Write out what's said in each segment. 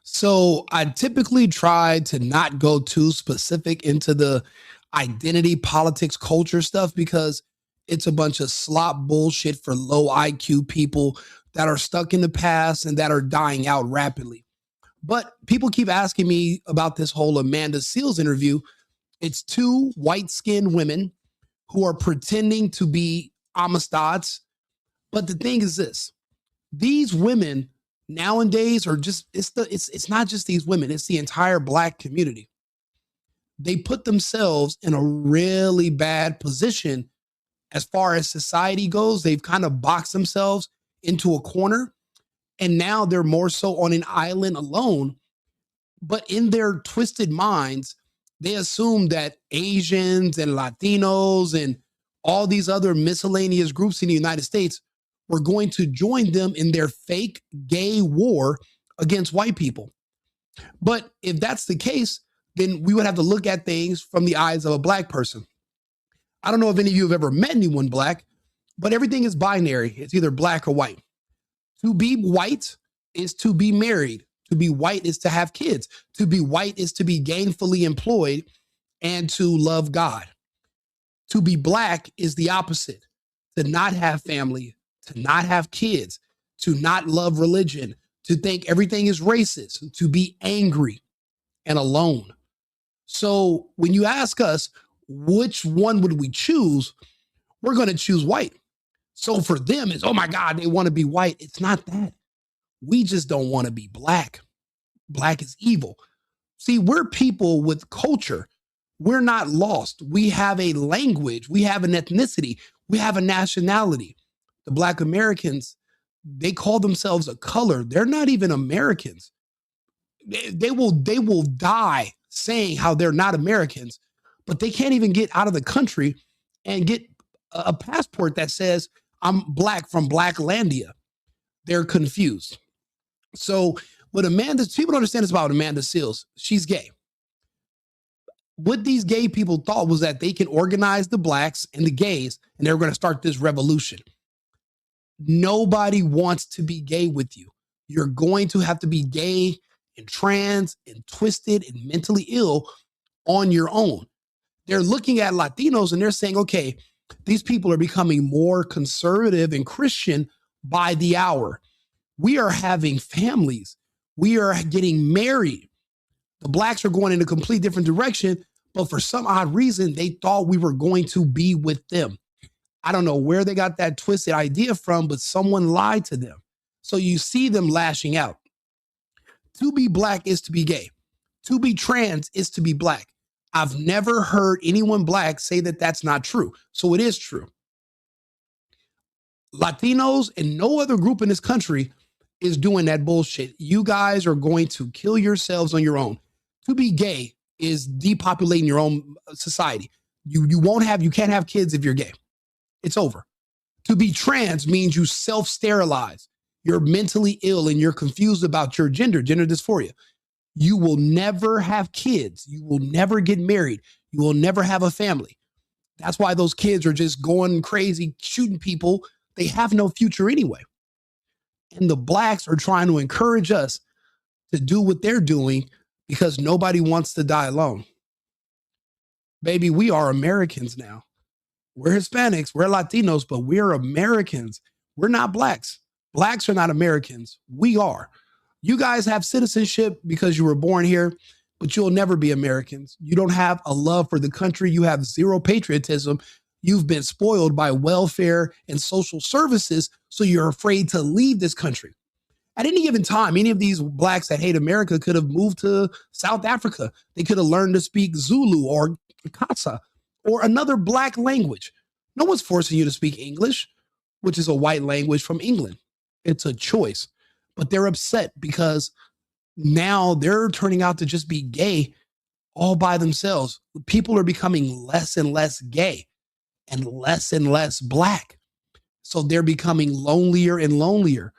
So I typically try to not go too specific into the identity, politics, culture stuff because it's a bunch of slop bullshit for low IQ people that are stuck in the past and that are dying out rapidly. But people keep asking me about this whole Amanda Seals interview. It's two white skinned women who are pretending to be Amistads. But the thing is this, these women nowadays are just it's not just these women, it's the entire black community. They put themselves in a really bad position as far as society goes. They've kind of boxed themselves into a corner, and now they're more so on an island alone. But in their twisted minds, they assume that Asians and Latinos and all these other miscellaneous groups in the United States were going to join them in their fake gay war against white people. But if that's the case, then we would have to look at things from the eyes of a black person. I don't know if any of you have ever met anyone black, but everything is binary. It's either black or white. To be white is to be married. To be white is to have kids. To be white is to be gainfully employed and to love God. To be black is the opposite. To not have family, to not have kids, to not love religion, to think everything is racist, to be angry and alone. So when you ask us, which one would we choose? We're going to choose white. So for them, it's, oh my God, they want to be white. It's not that. We just don't want to be black. Black is evil. See, we're people with culture. We're not lost. We have a language. We have an ethnicity. We have a nationality. The Black Americans, they call themselves a color. They're not even Americans. They will die saying how they're not Americans, but they can't even get out of the country and get a passport that says I'm black from Blacklandia. They're confused. So what people don't understand is about Amanda Seals. She's gay. What these gay people thought was that they can organize the blacks and the gays and they were going to start this revolution. Nobody wants to be gay with you. You're going to have to be gay and trans and twisted and mentally ill on your own. They're looking at Latinos and they're saying, okay, these people are becoming more conservative and Christian by the hour. We are having families. We are getting married. The blacks are going in a complete different direction, but for some odd reason, they thought we were going to be with them. I don't know where they got that twisted idea from, but someone lied to them. So you see them lashing out. To be black is to be gay. To be trans is to be black. I've never heard anyone black say that that's not true. So it is true. Latinos and no other group in this country is doing that bullshit. You guys are going to kill yourselves on your own. To be gay is depopulating your own society. You can't have kids if you're gay. It's over. To be trans means you self-sterilize. You're mentally ill and you're confused about your gender dysphoria. You will never have kids. You will never get married. You will never have a family. That's why those kids are just going crazy, shooting people. They have no future anyway. And the blacks are trying to encourage us to do what they're doing because nobody wants to die alone. Baby, we are Americans now. We're Hispanics, we're Latinos, but we're Americans. We're not blacks. Blacks are not Americans. We are. You guys have citizenship because you were born here, but you'll never be Americans. You don't have a love for the country. You have zero patriotism. You've been spoiled by welfare and social services, so you're afraid to leave this country. At any given time, any of these blacks that hate America could have moved to South Africa. They could have learned to speak Zulu or Xhosa or another black language. No one's forcing you to speak English, which is a white language from England. It's a choice. But they're upset because now they're turning out to just be gay all by themselves. People are becoming less and less gay and less black. So they're becoming lonelier and lonelier.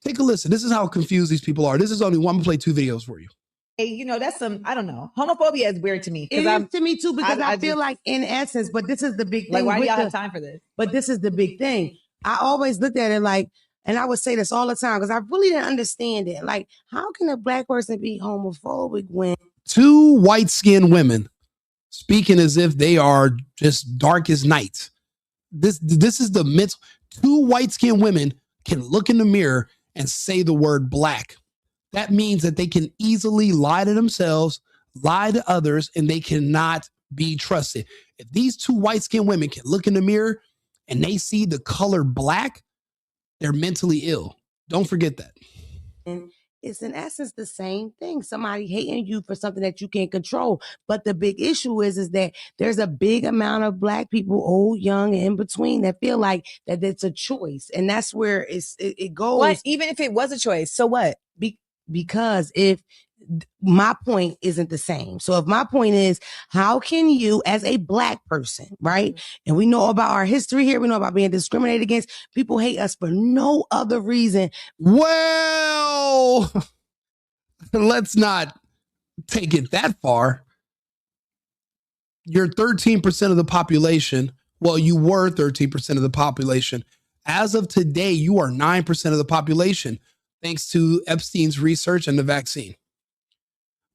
Take a listen. This is how confused these people are. This is only one. I'm going to play 2 videos for you. Hey, that's some, I don't know. Homophobia is weird to me. It is to me too, because I feel like in essence, but this is the big thing. Like, why do y'all have time for this? But this is the big thing. I always looked at it like, And I would say this all the time because I really didn't understand it. Like, how can a black person be homophobic when two white-skinned women speaking as if they are just dark as night? This is the mental. Two white-skinned women can look in the mirror and say the word black. That means that they can easily lie to themselves, lie to others, and they cannot be trusted. If these two white-skinned women can look in the mirror and they see the color black, they're mentally ill. Don't forget that. it's in essence the same thing. Somebody hating you for something that you can't control. But the big issue is that there's a big amount of black people, old, young, and in between, that feel like that it's a choice. And that's where it goes. What? Even if it was a choice, so what? Because if my point isn't the same. So if my point is, how can you as a black person, right? And we know about our history here. We know about being discriminated against. People hate us for no other reason. Well, let's not take it that far. You're 13% of the population. Well, you were 13% of the population. As of today, you are 9% of the population, thanks to Epstein's research and the vaccine.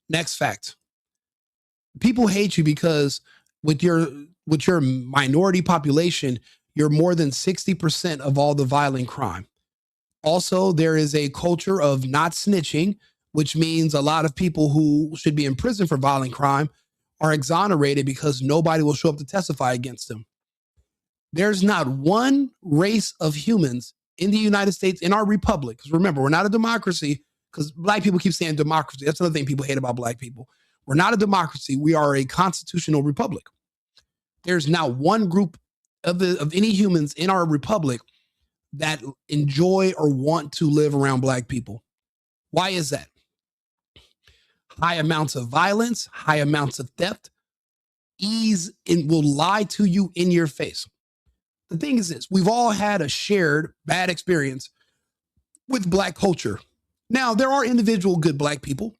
Next fact. People hate you because with your minority population, you're more than 60% of all the violent crime. Also, there is a culture of not snitching, which means a lot of people who should be in prison for violent crime are exonerated because nobody will show up to testify against them. There's not one race of humans in the United States, in our republic, because remember, we're not a democracy, because black people keep saying democracy. That's another thing people hate about black people. We're not a democracy. We are a constitutional republic. There's not one group of any humans in our republic that enjoy or want to live around black people. Why is that? High amounts of violence, high amounts of theft, ease, and will lie to you in your face. The thing is this, we've all had a shared bad experience with black culture. Now, there are individual good black people,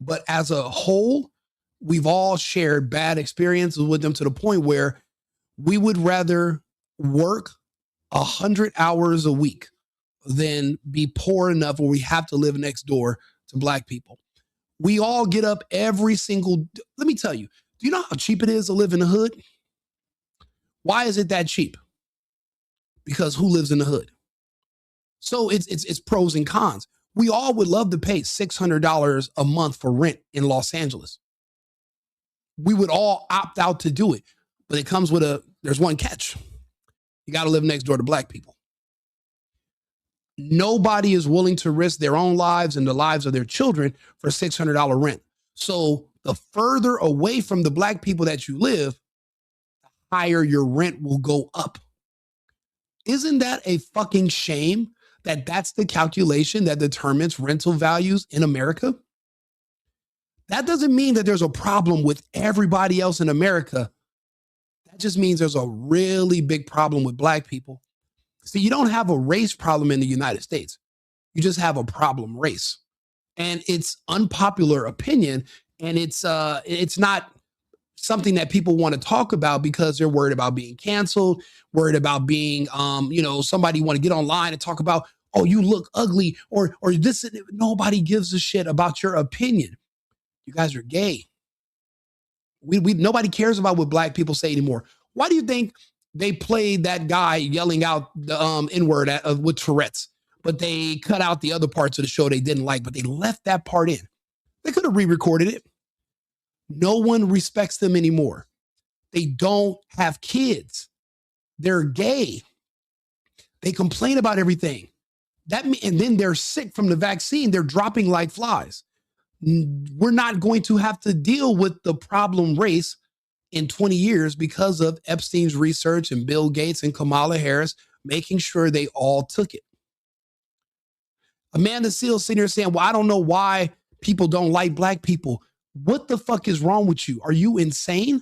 but as a whole, we've all shared bad experiences with them to the point where we would rather work 100 hours a week than be poor enough where we have to live next door to black people. We all get up every single, let me tell you, do you know how cheap it is to live in the hood? Why is it that cheap? Because who lives in the hood? So it's pros and cons. We all would love to pay $600 a month for rent in Los Angeles. We would all opt out to do it, but it comes with there's one catch. You got to live next door to black people. Nobody is willing to risk their own lives and the lives of their children for $600 rent. So the further away from the black people that you live, the higher your rent will go up. Isn't that a fucking shame that that's the calculation that determines rental values in America? That doesn't mean that there's a problem with everybody else in America. That just means there's a really big problem with black people. See, you don't have a race problem in the United States. You just have a problem race. And it's unpopular opinion. And it's not something that people want to talk about because they're worried about being canceled, worried about being, somebody want to get online and talk about, oh, you look ugly or this. Nobody gives a shit about your opinion. You guys are gay. Nobody cares about what black people say anymore. Why do you think they played that guy yelling out the N-word with Tourette's, but they cut out the other parts of the show they didn't like, but they left that part in? They could have re-recorded it. No one respects them anymore. They don't have kids. They're gay. They complain about everything. And then they're sick from the vaccine. They're dropping like flies. We're not going to have to deal with the problem race in 20 years because of Epstein's research and Bill Gates and Kamala Harris making sure they all took it. Amanda Seales sitting here saying, well, I don't know why people don't like black people. What the fuck is wrong with you? Are you insane?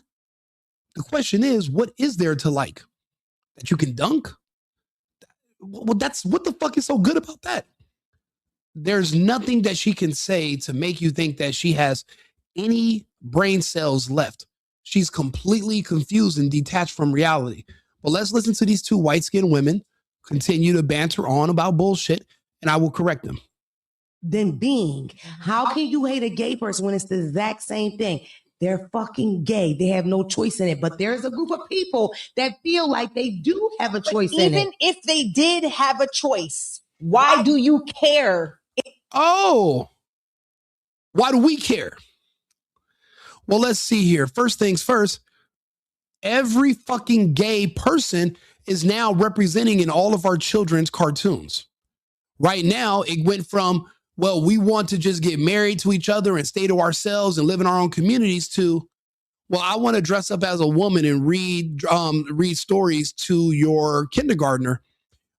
The question is, what is there to like? That you can dunk? Well, that's what the fuck is so good about that? There's nothing that she can say to make you think that she has any brain cells left. She's completely confused and detached from reality. But let's listen to these two white-skinned women continue to banter on about bullshit, and I will correct them. Than being. How can you hate a gay person when it's the exact same thing? They're fucking gay. They have no choice in it. But there's a group of people that feel like they do have a choice in it. Even if they did have a choice, why do you care? Oh, why do we care? Well, let's see here. First things first, every fucking gay person is now representing in all of our children's cartoons. Right now, it went from, well, we want to just get married to each other and stay to ourselves and live in our own communities to, well, I want to dress up as a woman and read stories to your kindergartner.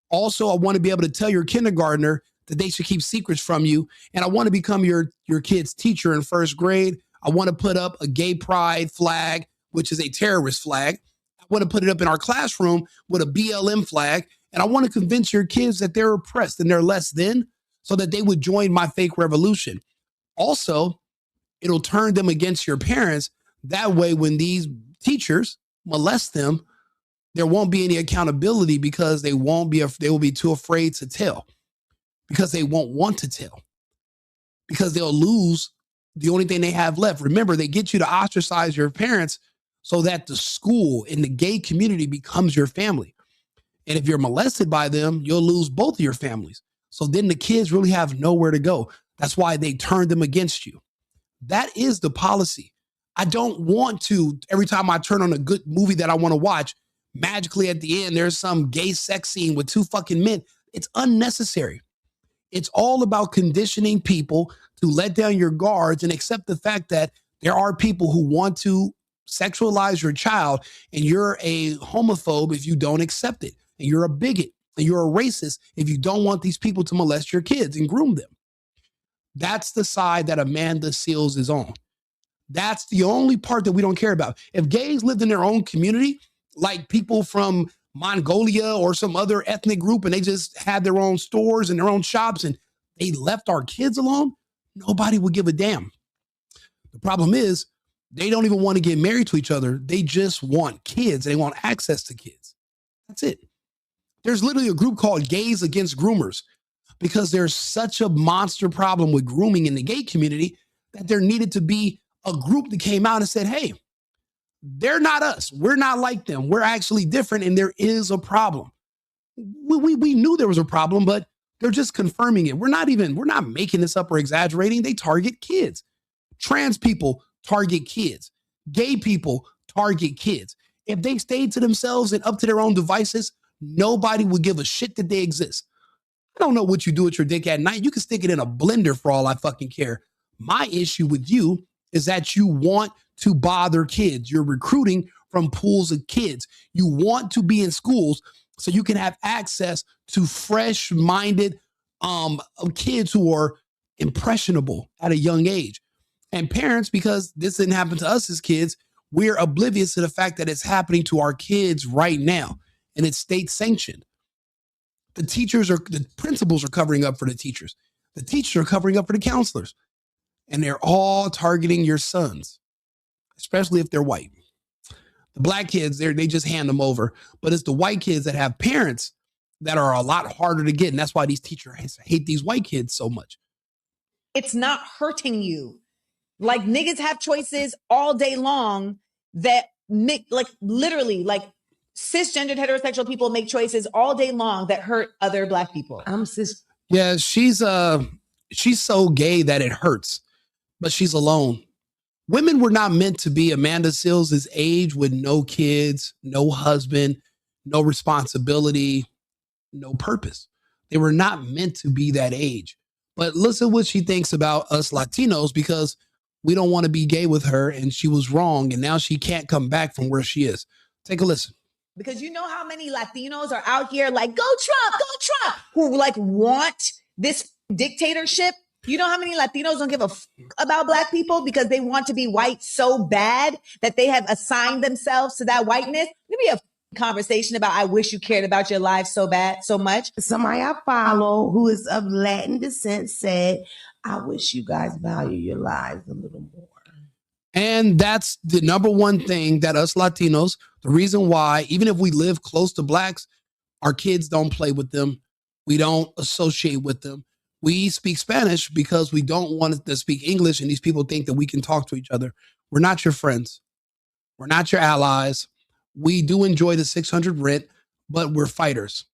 Also, I want to be able to tell your kindergartner that they should keep secrets from you. And I want to become your kid's teacher in first grade. I want to put up a gay pride flag, which is a terrorist flag. I want to put it up in our classroom with a BLM flag. And I want to convince your kids that they're oppressed and they're less than, so that they would join my fake revolution. Also, it'll turn them against your parents. That way, when these teachers molest them, there won't be any accountability because they will be too afraid to tell, because they won't want to tell, because they'll lose the only thing they have left. Remember, they get you to ostracize your parents so that the school and the gay community becomes your family. And if you're molested by them, you'll lose both of your families. So then the kids really have nowhere to go. That's why they turn them against you. That is the policy. I don't want to, every time I turn on a good movie that I want to watch, magically at the end, there's some gay sex scene with two fucking men. It's unnecessary. It's all about conditioning people to let down your guards and accept the fact that there are people who want to sexualize your child, and you're a homophobe if you don't accept it, and you're a bigot, and you're a racist if you don't want these people to molest your kids and groom them. That's the side that Amanda Seales is on. That's the only part that we don't care about. If gays lived in their own community, like people from Mongolia or some other ethnic group, and they just had their own stores and their own shops and they left our kids alone, nobody would give a damn. The problem is they don't even want to get married to each other. They just want kids. They want access to kids. That's it. There's literally a group called Gays Against Groomers because there's such a monster problem with grooming in the gay community that there needed to be a group that came out and said, hey, they're not us. We're not like them. We're actually different, and there is a problem. We knew there was a problem, but they're just confirming it. We're not making this up or exaggerating. They target kids. Trans people target kids. Gay people target kids. If they stayed to themselves and up to their own devices, nobody would give a shit that they exist. I don't know what you do with your dick at night. You can stick it in a blender for all I fucking care. My issue with you is that you want to bother kids. You're recruiting from pools of kids. You want to be in schools so you can have access to fresh-minded kids who are impressionable at a young age. And parents, because this didn't happen to us as kids, we're oblivious to the fact that it's happening to our kids right now, and it's state sanctioned. The principals are covering up for the teachers. The teachers are covering up for the counselors. And they're all targeting your sons, especially if they're white. The black kids, they just hand them over. But it's the white kids that have parents that are a lot harder to get. And that's why these teachers hate these white kids so much. It's not hurting you. Like, niggas have choices all day long that make, like, literally, like, cisgendered heterosexual people make choices all day long that hurt other black people. Yeah, she's so gay that it hurts, but she's alone. Women were not meant to be Amanda Seales' age with no kids, no husband, no responsibility, no purpose. They were not meant to be that age. But listen what she thinks about us Latinos, because we don't want to be gay with her, and she was wrong, and now she can't come back from where she is. Take a listen. Because you know how many Latinos are out here like, go Trump, who like want this dictatorship. You know how many Latinos don't give a fuck about black people because they want to be white so bad that they have assigned themselves to that whiteness? Maybe a conversation about, I wish you cared about your lives so much. Somebody I follow who is of Latin descent said, I wish you guys value your lives a little more. And that's the number one thing that us Latinos, the reason why, even if we live close to blacks, Our kids don't play with them. We don't associate with them. We speak Spanish because we don't want to speak English, and these people think that we can talk to each other. We're not your friends. We're not your allies. We do enjoy the 600 rent, but we're fighters.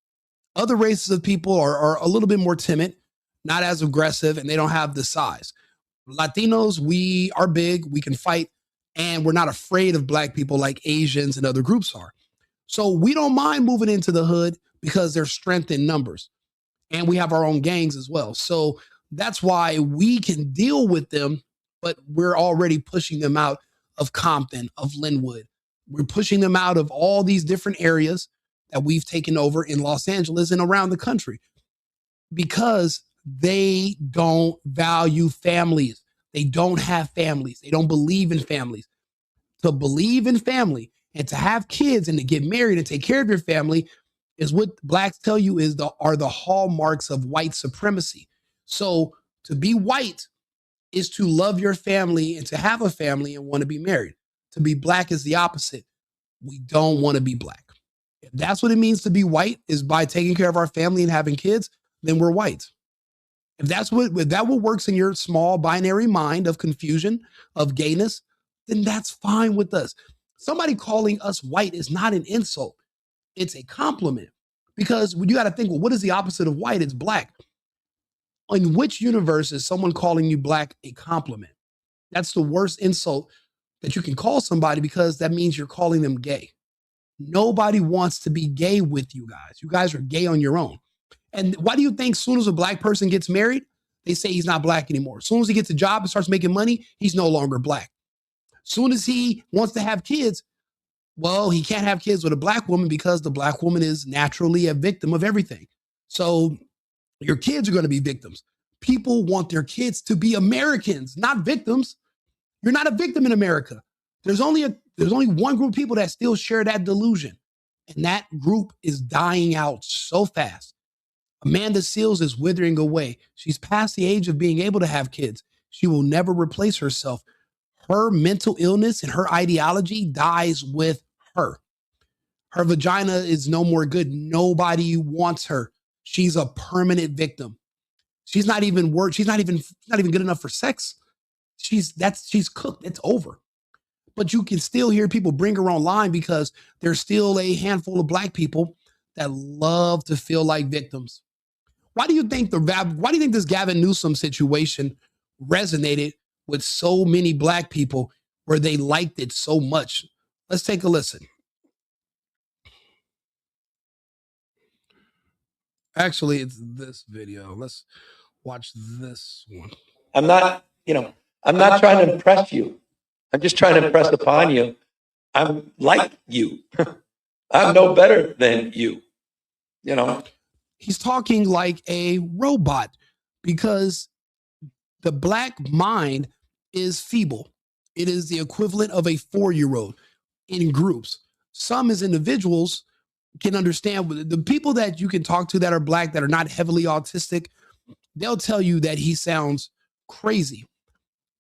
Other races of people are a little bit more timid, not as aggressive, and they don't have the size. Latinos, we are big, we can fight, and we're not afraid of black people like Asians and other groups are. So we don't mind moving into the hood because there's strength in numbers. And we have our own gangs as well. So that's why we can deal with them, but we're already pushing them out of Compton, of Linwood. We're pushing them out of all these different areas that we've taken over in Los Angeles and around the country because they don't value families. They don't have families. They don't believe in families. To believe in family and to have kids and to get married and take care of your family is what blacks tell you are the hallmarks of white supremacy. So to be white is to love your family and to have a family and want to be married. To be black is the opposite. We don't want to be black. If that's what it means to be white is by taking care of our family and having kids, then we're white. If that what works in your small binary mind of confusion, of gayness, then that's fine with us. Somebody calling us white is not an insult. It's a compliment because you got to think, well, what is the opposite of white? It's black. In which universe is someone calling you black a compliment? That's the worst insult that you can call somebody because that means you're calling them gay. Nobody wants to be gay with you guys. You guys are gay on your own. And why do you think as soon as a black person gets married, they say he's not black anymore? As soon as he gets a job and starts making money, he's no longer black. As soon as he wants to have kids, well, he can't have kids with a black woman because the black woman is naturally a victim of everything. So your kids are going to be victims. People want their kids to be Americans, not victims. You're not a victim in America. There's only one group of people that still share that delusion. And that group is dying out so fast. Amanda Seales is withering away. She's past the age of being able to have kids. She will never replace herself. Her mental illness and her ideology dies with her. Her vagina is no more good. Nobody wants her. She's a permanent victim. She's not even good enough for sex. She's cooked. It's over. But you can still hear people bring her online because there's still a handful of black people that love to feel like victims. Why do you think this Gavin Newsom situation resonated with so many black people where they liked it so much? Let's take a listen. Actually, it's this video. Let's watch this one. I'm not trying to impress you. I'm just trying to impress upon you. I'm like you. I'm no better than you. He's talking like a robot because the black mind is feeble. It is the equivalent of a 4-year-old in groups. Some as individuals can understand. The people that you can talk to that are black, that are not heavily autistic, they'll tell you that he sounds crazy.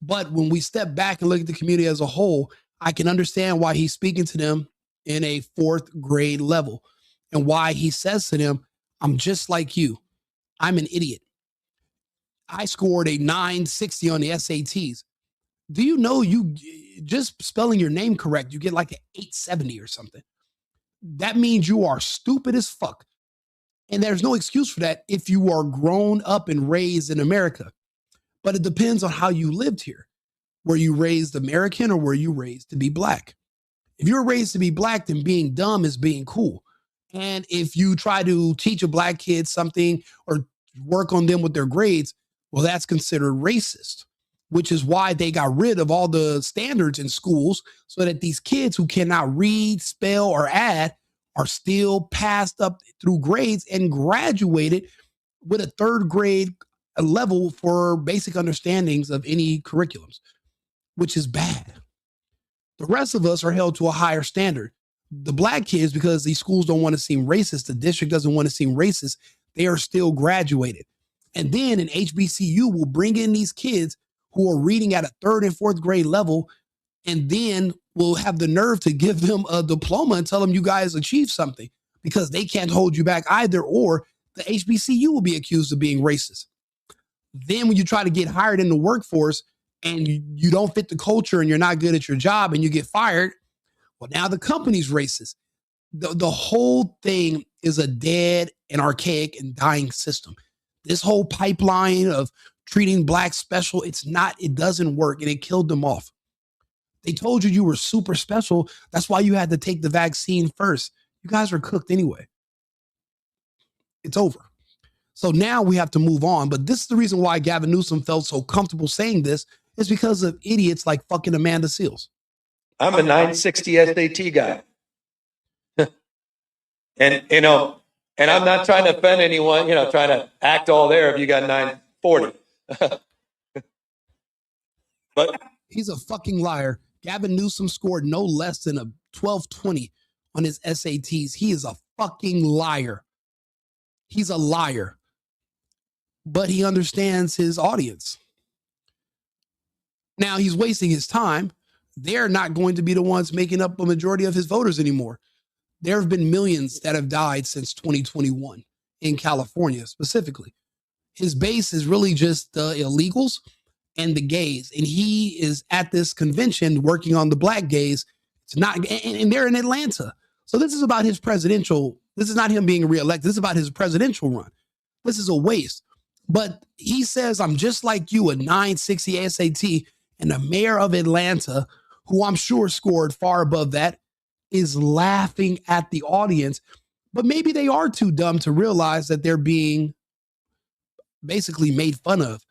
But when we step back and look at the community as a whole, I can understand why he's speaking to them in a 4th grade level and why he says to them, I'm just like you. I'm an idiot. I scored a 960 on the SATs. Do you know you just spelling your name correct, you get like an 870 or something? That means you are stupid as fuck. And there's no excuse for that if you are grown up and raised in America. But it depends on how you lived here. Were you raised American or were you raised to be black? If you're raised to be black, then being dumb is being cool. And if you try to teach a black kid something or work on them with their grades, well, that's considered racist, which is why they got rid of all the standards in schools so that these kids who cannot read, spell, or add are still passed up through grades and graduated with a 3rd grade level for basic understandings of any curriculums, which is bad. The rest of us are held to a higher standard. The black kids, because these schools don't want to seem racist, the district doesn't want to seem racist, they are still graduated. And then an HBCU will bring in these kids who are reading at a 3rd and 4th grade level, and then will have the nerve to give them a diploma and tell them you guys achieved something because they can't hold you back either, or the HBCU will be accused of being racist. Then when you try to get hired in the workforce and you don't fit the culture and you're not good at your job and you get fired, well, now the company's racist. The whole thing is a dead and archaic and dying system. This whole pipeline of treating blacks special, it doesn't work, and it killed them off. They told you were super special. That's why you had to take the vaccine first. You guys are cooked anyway. It's over. So now we have to move on. But this is the reason why Gavin Newsom felt so comfortable saying this, is because of idiots like fucking Amanda Seals. I'm a 960 SAT guy. And, and I'm not trying to offend anyone, trying to act all there if you got 940. But he's a fucking liar. Gavin Newsom scored no less than a 1220 on his SATs. He is a fucking liar. He's a liar. But he understands his audience. Now he's wasting his time. They're not going to be the ones making up a majority of his voters anymore. There have been millions that have died since 2021 in California specifically. His base is really just the illegals and the gays. And he is at this convention working on the black gays. It's not, and they're in Atlanta. So this is about his presidential, this is not him being reelected. This is about his presidential run. This is a waste. But he says, I'm just like you, a 960 SAT, and the mayor of Atlanta, who I'm sure scored far above that, is laughing at the audience. But maybe they are too dumb to realize that they're being basically made fun of.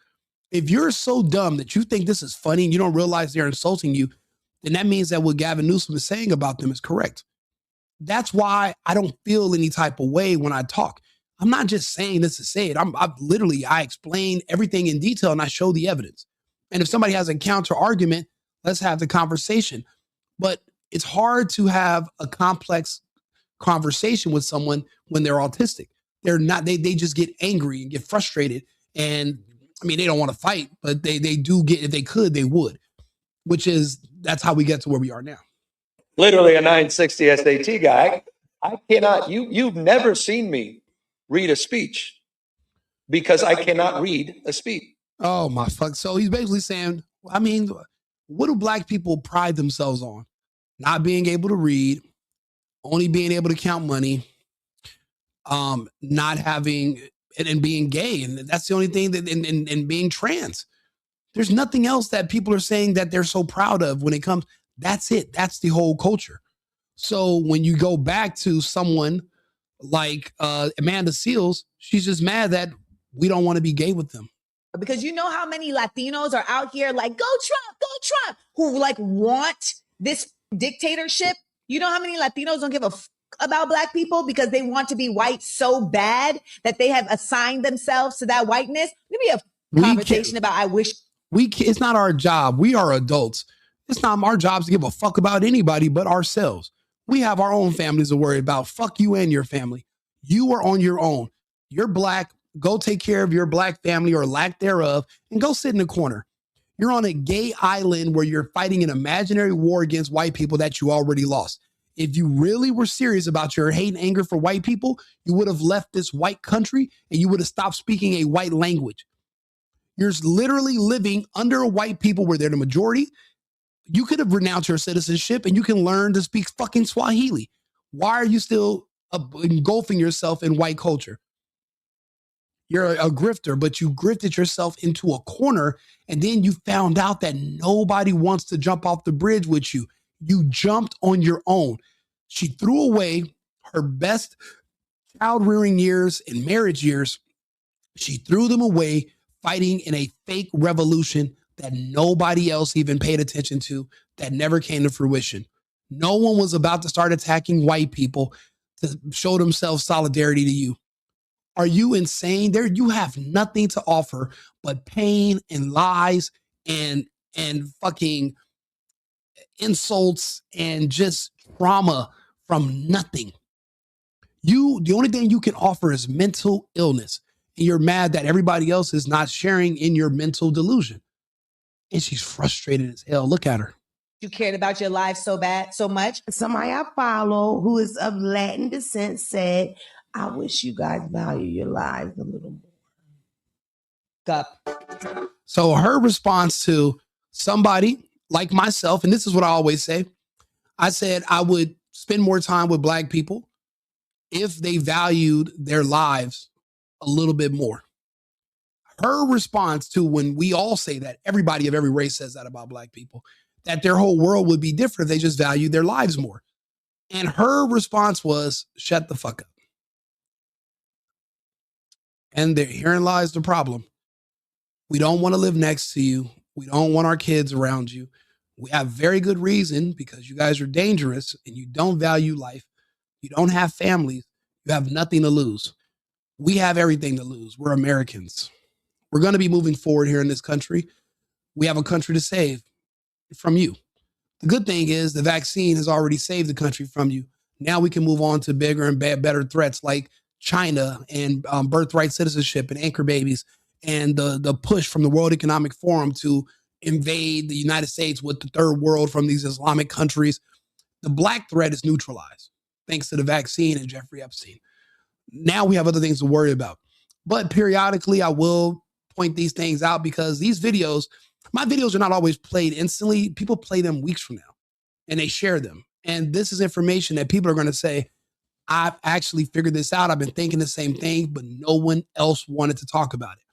If you're so dumb that you think this is funny and you don't realize they're insulting you, then that means that what Gavin Newsom is saying about them is correct. That's why I don't feel any type of way when I talk. I'm not just saying this to say it. I explain everything in detail and I show the evidence. And if somebody has a counter argument, let's have the conversation. But it's hard to have a complex conversation with someone when they're autistic. They're not, they just get angry and get frustrated. And I mean, they don't want to fight, but they do get, if they could, they would, that's how we get to where we are now. Literally a 960 SAT guy. I cannot, you've never seen me read a speech because I cannot read a speech. Oh my fuck. So he's basically saying, I mean, what do black people pride themselves on? Not being able to read, only being able to count money, not having, and being gay. And that's the only thing that, and being trans. There's nothing else that people are saying that they're so proud of when it comes. That's it. That's the whole culture. So when you go back to someone like Amanda Seals, she's just mad that we don't want to be gay with them. Because you know how many Latinos are out here like, go Trump, who like want this dictatorship. You know how many Latinos don't give a about black people because they want to be white so bad that they have assigned themselves to that whiteness. Let me have a conversation about, I wish. It's not our job. We are adults. It's not our jobs to give a fuck about anybody but ourselves. We have our own families to worry about. Fuck you and your family. You are on your own. You're black. Go take care of your black family or lack thereof and go sit in the corner. You're on a gay island where you're fighting an imaginary war against white people that you already lost. If you really were serious about your hate and anger for white people, you would have left this white country and you would have stopped speaking a white language. You're literally living under white people where they're the majority. You could have renounced your citizenship and you can learn to speak fucking Swahili. Why are you still engulfing yourself in white culture? You're a grifter, but you grifted yourself into a corner and then you found out that nobody wants to jump off the bridge with you. You jumped on your own. She threw away her best child rearing years and marriage years. She threw them away fighting in a fake revolution that nobody else even paid attention to, that never came to fruition. No one was about to start attacking white people to show themselves solidarity to you. Are you insane? You have nothing to offer but pain and lies and fucking insults and just trauma from nothing. The only thing you can offer is mental illness. And you're mad that everybody else is not sharing in your mental delusion. And she's frustrated as hell. Look at her. you cared about your lives so much. Somebody I follow who is of Latin descent said, I wish you guys value your lives a little more. So her response to somebody like myself, and this is what I always say, I said I would spend more time with Black people if they valued their lives a little bit more. Her response to when we all say that, everybody of every race says that about Black people, that their whole world would be different if they just valued their lives more. And her response was, shut the fuck up. And herein lies the problem. We don't want to live next to you. We don't want our kids around you. We have very good reason because you guys are dangerous and you don't value life. You don't have families. You have nothing to lose. We have everything to lose. We're Americans. We're going to be moving forward here in this country. We have a country to save from you. The good thing is the vaccine has already saved the country from you. Now we can move on to bigger and better threats like China and birthright citizenship and anchor babies and the push from the World Economic Forum to invade the United States with the third world from these Islamic countries. The Black threat is neutralized thanks to the vaccine and Jeffrey Epstein. Now we have other things to worry about. But periodically I will point these things out because these videos, my videos are not always played instantly. People play them weeks from now and they share them. And this is information that people are going to say, I've actually figured this out. I've been thinking the same thing, but no one else wanted to talk about it.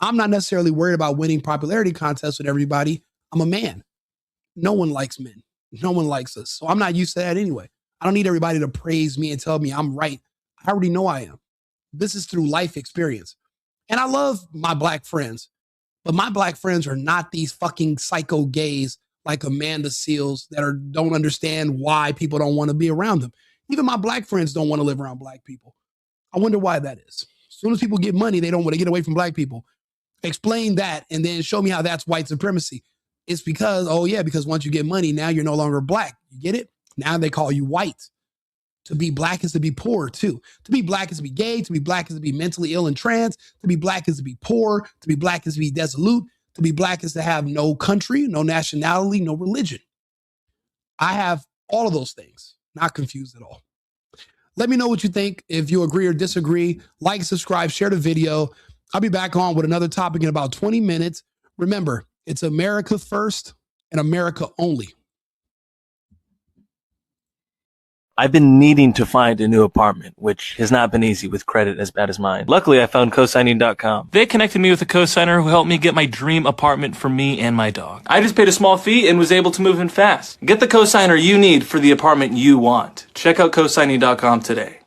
I'm not necessarily worried about winning popularity contests with everybody. I'm a man. No one likes men. No one likes us. So I'm not used to that anyway. I don't need everybody to praise me and tell me I'm right. I already know I am. This is through life experience. And I love my Black friends, but my Black friends are not these fucking psycho gays like Amanda Seals that don't understand why people don't want to be around them. Even my Black friends don't want to live around Black people. I wonder why that is. As soon as people get money, they don't want to get away from Black people. Explain that and then show me how that's white supremacy. It's because, because once you get money, now you're no longer Black. You get it? Now they call you white. To be Black is to be poor too. To be Black is to be gay. To be Black is to be mentally ill and trans. To be Black is to be poor. To be Black is to be dissolute. To be Black is to have no country, no nationality, no religion. I have all of those things. Not confused at all. Let me know what you think. If you agree or disagree, like, subscribe, share the video. I'll be back on with another topic in about 20 minutes. Remember, it's America first and America only. I've been needing to find a new apartment, which has not been easy with credit as bad as mine. Luckily, I found cosigning.com. They connected me with a cosigner who helped me get my dream apartment for me and my dog. I just paid a small fee and was able to move in fast. Get the cosigner you need for the apartment you want. Check out cosigning.com today.